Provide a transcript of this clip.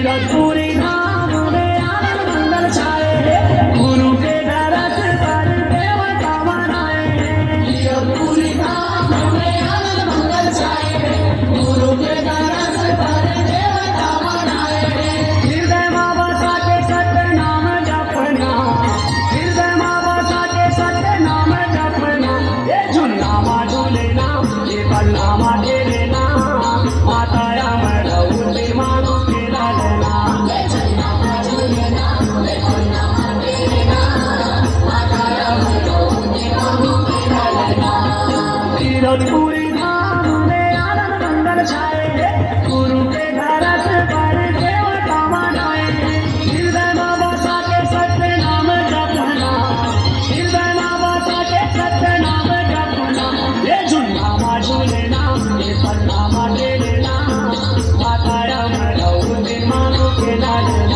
तीरथपुरी धाम में आनंद मंगल छाए हैं, गुरु के दरस पर देवता मनाए हैं। तीरथपुरी धाम में आनंद मंगल छाए हैं, गुरु के दरस पर देवता मनाए हैं। हृदय मां बसा के सत्य नाम जपना, हृदय मां बसा के सत्य नाम जपना। ये झुल्ला मां झूलेना, ये पल्ला मां खेलेना, माता अमरौती मानो के लालना। ये झुल्ला मां झूलेना, ये पल्ला मां खेलेना, माता अमरौती मानो के लालना। तीरथपुरी धाम में आनंद मंगल छाए हैं, गुरु के दरस पर देवता मनाए हैं। हृदय मां बसा के सत्य नाम जपना, हृदय मां बसा के सत्य नाम जपना। ये झुल्ला मां झूलेना, ये पल्ला मां खेलेना, माता अमरौती मानो के लालना।